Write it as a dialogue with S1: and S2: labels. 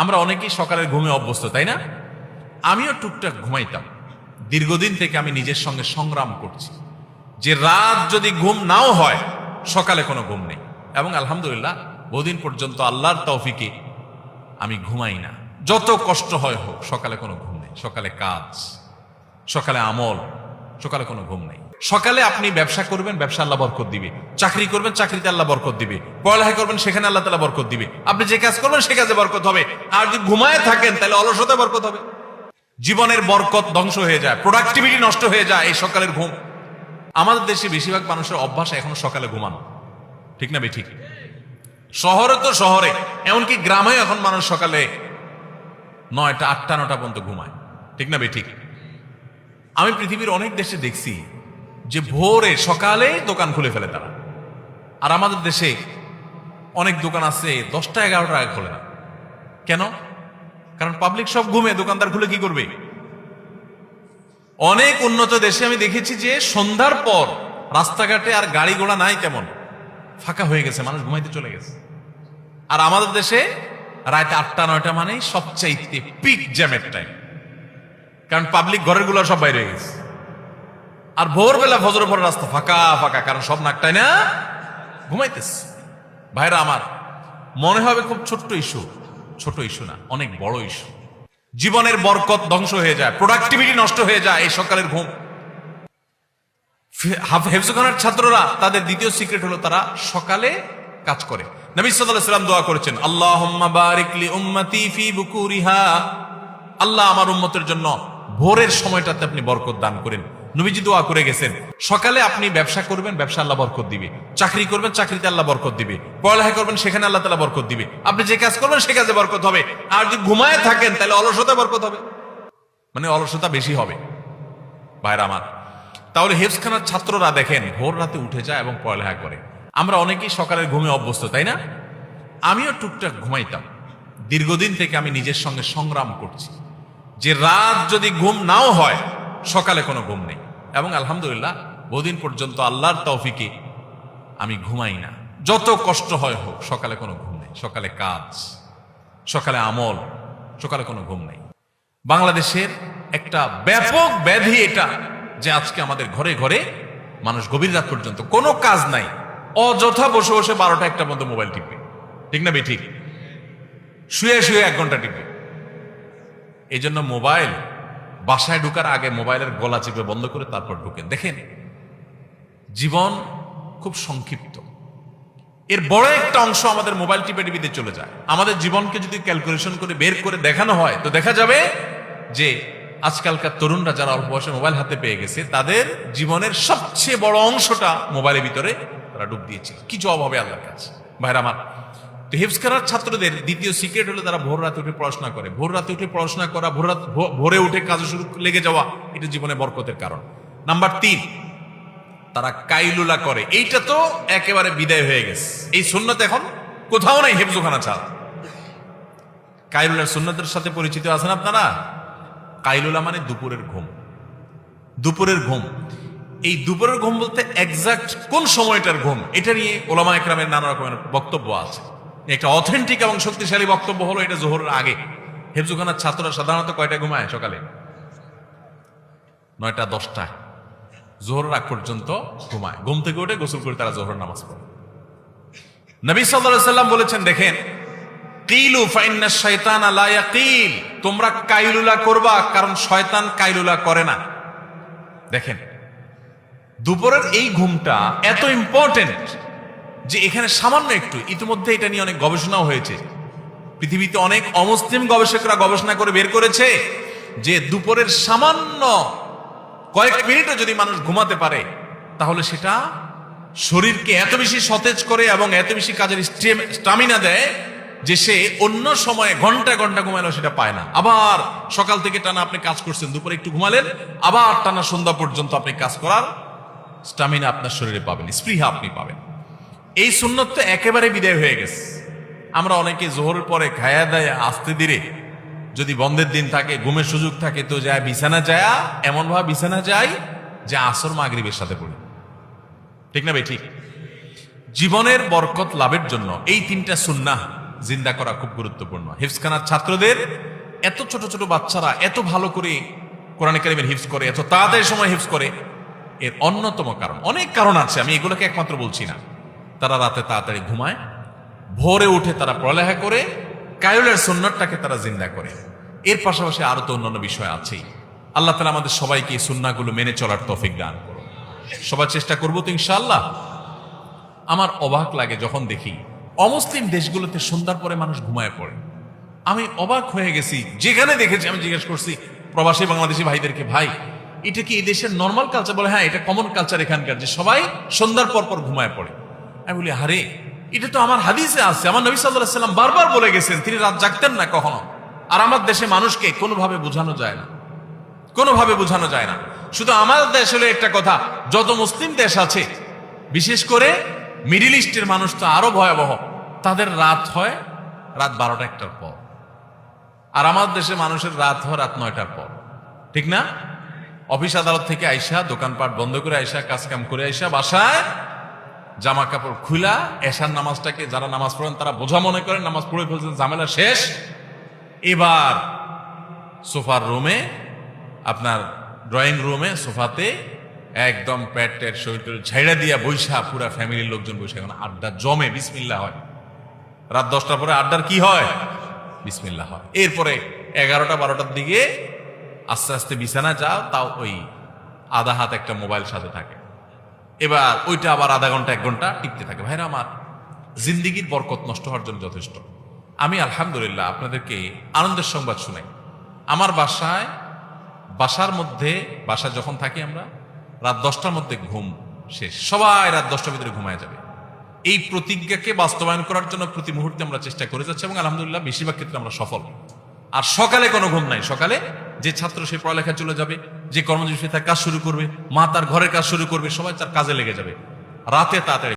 S1: আমরা অনেকেই সকালের ঘুমে অভ্যস্ত, তাই না? আমিও টুকটাক ঘুমাইতাম। দীর্ঘদিন থেকে আমি নিজের সঙ্গে সংগ্রাম করছি যে রাত যদি ঘুম নাও হয়, সকালে কোনো ঘুম নেই। এবং আলহামদুলিল্লাহ বহুদিন পর্যন্ত আল্লাহর তৌফিকে আমি ঘুমাই না। যত কষ্ট হয় হোক, সকালে কোনো ঘুম নেই। সকালে কাজ, সকালে আমল, সকালে কোনো ঘুম নেই। সকালে আপনি ব্যবসা করবেন, ব্যবসা আল্লাহ বরকত দিবে। চাকরি করবেন, চাকরিতে আল্লাহ বরকত দিবে। পড়ালেখা করবেন, সেখানে আল্লাহ তাআলা বরকত দিবে। আপনি যে কাজ করবেন সে কাজে বরকত হবে। আর যদি ঘুমায় থাকেন তাহলে অলসতায় বরকত হবে। জীবনের বরকত ধ্বংস হয়ে যায়, প্রোডাক্টিভিটি নষ্ট হয়ে যায় এই সকালের ঘুম। আমাদের দেশে বেশিরভাগ মানুষের অভ্যাস এখনো সকালে ঘুমানো, ঠিক না ঠিক? শহরে তো শহরে, এমনকি গ্রামে এখন মানুষ সকালে 9টা 8টা 9টা পর্যন্ত ঘুমায়, ঠিক না ঠিক? আমি পৃথিবীর অনেক দেশে দেখছি যে ভোরে সকালে দোকান খুলে ফেলে তারা। আর আমাদের দেশে অনেক দোকান আছে 10টা 11টা আগে খোলে না। কেন? কারণ পাবলিক সব ঘুমে, দোকানদার খুলে কি করবে? অনেক উন্নত দেশে আমি দেখেছি যে সন্ধ্যার পর রাস্তাঘাটে আর গাড়ি ঘোড়া নাই, তেমন ফাঁকা হয়ে গেছে, মানুষ ঘুমাইতে চলে গেছে। আর আমাদের দেশে রাতে 8টা 9টা মানে সবচাইতে পিক জ্যামের টাইম, কারণ পাবলিক ঘরের গুলো সব বাইরে হয়ে গেছে। আর ভোরবেলা ফজরের পর রাস্তা ফাঁকা ফাঁকা, কারণ সব নাকটাই না ঘুমাইতেছে। ভাইরা আমার, মনে হবে খুব ছোট্ট ইস্যু, ছোট ইস্যু না, অনেক বড় ইস্যু। জীবনের বরকত ধ্বংস হয়ে যায়, প্রোডাক্টিভিটি নষ্ট হয়ে যায় এই সকালের ঘুম। হেফজখানার ছাত্ররা তাদের দ্বিতীয় সিক্রেট হলো তারা সকালে কাজ করে। নবী সাল্লাল্লাহু আলাইহি ওয়াসাল্লাম দোয়া করেছেন, আল্লাহুম্মা বারিক লি উম্মতি ফি বুকুরিহা, আল্লাহ আমার উম্মতের জন্য ভোরের সময়টাতে আপনি বরকত দান করেন। নবীজি দোয়া করে গেছেন, সকালে আপনি ব্যবসা করবেন, ব্যবসা আল্লাহ বরকত দিবে। চাকরি করবেন, চাকরিতে আল্লাহ বরকত দিবে। পড়ালেখা করবেন, সেখানে আল্লাহ তাআলা বরকত দিবে। আপনি যে কাজ করবেন সে কাজে বরকত হবে। আর যদি ঘুমায় থাকেন তাহলে অলসতায় বরকত হবে, মানে অলসতা বেশি হবে। ভাইরা আমার, তাহলে হেফজখানার ছাত্ররা দেখেন ভোর রাতে উঠে যায় এবং পড়ালেখা করে। আমরা অনেকেই সকালের ঘুমে অভ্যস্ত, তাই না? আমিও টুকটাক ঘুমাইতাম। দীর্ঘদিন থেকে আমি নিজের সঙ্গে সংগ্রাম করছি যে রাত যদি ঘুম নাও হয়, সকালে কোনো ঘুম নেই। এবং আলহামদুলিল্লাহ বহুদিন পর্যন্ত আল্লাহর তৌফিকে আমি ঘুমাই না। যত কষ্ট হয় হোক, সকালে কোনো ঘুম নেই। সকালে কাজ, সকালে আমল, সকালে কোনো ঘুম নেই। বাংলাদেশের একটা ব্যাপক ব্যাধি এটা যে আজকে আমাদের ঘরে ঘরে মানুষ গভীর রাত পর্যন্ত কোনো কাজ নাই, অযথা বসে বসে 12টা 1টা পর্যন্ত মোবাইল টিপবে, ঠিক না ঠিক? শুয়ে শুয়ে 1 ঘন্টা টিপবে। এই জন্য মোবাইল বাসায় ঢুকার আগে মোবাইলের গলা চিপে বন্ধ করে তারপর ঢুকেন। দেখেন জীবন খুব সংক্ষিপ্ত, এর বড় একটা অংশ আমাদের মোবাইল টিপে টিপিতে চলে যায়। আমাদের জীবনকে যদি ক্যালকুলেশন করে বের করে দেখানো হয় তো দেখা যাবে যে আজকালকার তরুণরা যারা অল্প বয়সে মোবাইল হাতে পেয়ে গেছে, তাদের জীবনের সবচেয়ে বড় অংশটা মোবাইলের ভিতরে তারা ডুব দিয়েছে। কি জবাব হবে আল্লাহর কাছে? ভাইরা আমার, তো হেফজখানার ছাত্রদের দ্বিতীয় সিক্রেট হলো তারা ভোর রাতে উঠে পড়াশোনা করে। ভোর রাতে উঠে পড়াশোনা করা, ভোরে উঠে কাজে শুরু লেগে যাওয়া, এটা জীবনে বরকতের কারণ। নাম্বার 3, তারা কাইলুলা করে। এইটা তো একেবারে বিদায় হয়ে গেছে, এই সুন্নত এখন কোথাও নাই হেফজখানা ছাড়া। কাইলুলার সুন্নতের সাথে পরিচিত আছেন আপনারা? কাইলুলা মানে দুপুরের ঘুম। দুপুরের ঘুম, এই দুপুরের ঘুম বলতে এক্সাক্ট কোন সময়টার ঘুম, এটা নিয়ে ওলামা একরামের নানা রকমের বক্তব্য আছে। একটা অথেন্টিক এবং শক্তিশালী বক্তব্য হলো এটা জোহরের আগে। হেফজখানার ছাত্ররা সাধারণত কয়টায় ঘুমায়? সকালে 9টা 10টা, জোহরের আগ পর্যন্ত ঘুমায়। ঘুম থেকে উঠে গোসল করে তারা জোহরের নামাজ পড়ে। নবী সাল্লাল্লাহু আলাইহি ওয়াসাল্লাম বলেছেন, দেখেন, কিলু ফাইন্নাশ শাইতানা লা ইয়াকিল, তোমরা কাইলুলা করবা, কারণ শয়তান কাইলুলা করে না। দেখেন দুপুরের এই ঘুমটা এত ইম্পর্টেন্ট যে এখানে সামান্য একটু, ইতিমধ্যে এটা নিয়ে অনেক গবেষণাও হয়েছে। পৃথিবীতে অনেক অমুসলিম গবেষকরা গবেষণা করে বের করেছে যে দুপুরের সামান্য কয়েক মিনিটও যদি মানুষ ঘুমাতে পারে তাহলে সেটা শরীরকে এত বেশি সতেজ করে এবং এত বেশি কাজের স্টামিনা দেয় যে সে অন্য সময়ে ঘন্টা ঘন্টা ঘুমালেও সেটা পায় না। আবার সকাল থেকে টানা আপনি কাজ করছেন, দুপুরে একটু ঘুমালেন, আবার টানা সন্ধ্যা পর্যন্ত আপনি কাজ করার স্টামিনা আপনার শরীরে পাবেন, স্পৃহা আপনি পাবেন। এই সুন্নত তো একেবারে বিদায় হয়ে গেছে। আমরা অনেকে জোহরের পরে খায়া দায়া আস্তে ধীরে, যদি বন্ধের দিন থাকে, ঘুমের সুযোগ থাকে, তো যায় বিছানা যায়, এমন ভাবে বিছানা যায় যে আসর মাগরিবের সাথে পড়ি, ঠিক না ভাই ঠিক? জীবনের বরকত লাভের জন্য এই 3টা সুন্নাহ জিন্দা করা খুব গুরুত্বপূর্ণ। হিফজখানার ছাত্রদের এত ছোট ছোট বাচ্চারা এত ভালো করে কোরআনে কারিমের হিফজ করে, এত তাড়াতাড়ি সময় হিফজ করে, এর অন্যতম কারণ, অনেক কারণ আছে, আমি এগুলোকে একমাত্র বলছি না। তারা রাতে তাড়াতাড়ি ঘুমায়, ভোরে উঠে তারা পড়ালেখা করে, কায়লের সুন্নাতটাকে তারা জিন্দা করে। এর পাশাপাশি আরো তো অন্যান্য বিষয় আছেই। আল্লাহ তাআলা আমাদের সবাইকে এই সুন্নাহগুলো মেনে চলার তৌফিক দান করুন। সবার চেষ্টা করবো তো ইনশাআল্লাহ। আমার অবাক লাগে যখন দেখি অমুসলিম দেশগুলোতে সন্ধ্যার পরে মানুষ ঘুমায় পড়ে। আমি অবাক হয়ে গেছি, যেখানে দেখেছি আমি জিজ্ঞেস করছি প্রবাসী বাংলাদেশি ভাইদেরকে, ভাই এটা কি এই দেশের নর্মাল কালচার? বলে হ্যাঁ, এটা কমন কালচার এখানকার, যে সবাই সন্ধ্যার পর পর ঘুমায় পড়ে। আমি বলি আরে এটা তো আমার হাদিসে আছে, আমার নবী সাল্লাল্লাহু আলাইহি ওয়াসাল্লাম বারবার বলে গেছেন তিনি রাত জাগতেন না কখনো। আর আমার দেশে মানুষকে কোনোভাবে বোঝানো যায় না, কোনোভাবে বোঝানো যায় না। শুধু আমার দেশ হলে একটা কথা, যত মুসলিম দেশ আছে বিশেষ করে মিডিল ইস্টের মানুষ তো আরো ভয়াবহ, তাদের রাত হয় রাত 12টা-1টার পর, আর আমার দেশে মানুষের রাত হয় রাত 9টার পর, ঠিক না? অফিস আদালত থেকে আইসা, দোকানপাট বন্ধ করে আইসা, কাজ কাম করে আইসা বাসায় জামা কাপড় খুলা, এশার নামাজটাকে যারা নামাজ পড়েন তারা বোঝা মনে করেন, নামাজ পড়ে ফেলছেন, ঝামেলা শেষ। এবার সোফার রুমে, আপনার ড্রয়িং রুমে সোফাতে একদম প্যাট ট্যাট শরীর ঝাইড়া দিয়া বৈশা, পুরা ফ্যামিলির লোকজন বৈশা, এখন আড্ডা জমে, বিসমিল্লাহ হয়। রাত 10টার পরে আড্ডার কি হয়? বিসমিল্লাহ হয়। এরপরে 11টা-12টার দিকে আস্তে আস্তে বিছানা যাও, তাও ওই আধা হাত একটা মোবাইল সাথে থাকে। এবার ওইটা আবার আধা ঘন্টা 1 ঘন্টা টিকতে থাকে। ভাইরা আমার, জিন্দিগির বরকত নষ্ট হওয়ার জন্য যথেষ্ট। আমি আলহামদুলিল্লাহ আপনাদেরকে আনন্দের সংবাদ শুনাই। আমার বাসার মধ্যে যখন থাকি আমরা, রাত 10টার মধ্যে ঘুম শেষ, সবাই রাত 10টার ভিতরে ঘুমায় যাবে। এই প্রতিজ্ঞাকে বাস্তবায়ন করার জন্য প্রতি মুহূর্তে আমরা চেষ্টা করে যাচ্ছি এবং আলহামদুলিল্লাহ বেশিরভাগ ক্ষেত্রে আমরা সফল। আর সকালে কোনো ঘুম নাই। সকালে যে ছাত্র সে পড়ালেখা চলে যাবে, যে কর্মজীবী তার কাজ শুরু করবে, মা তার ঘরের কাজ শুরু করবে, সবাই তার কাজে লেগে যাবে। রাতে তাড়াতাড়ি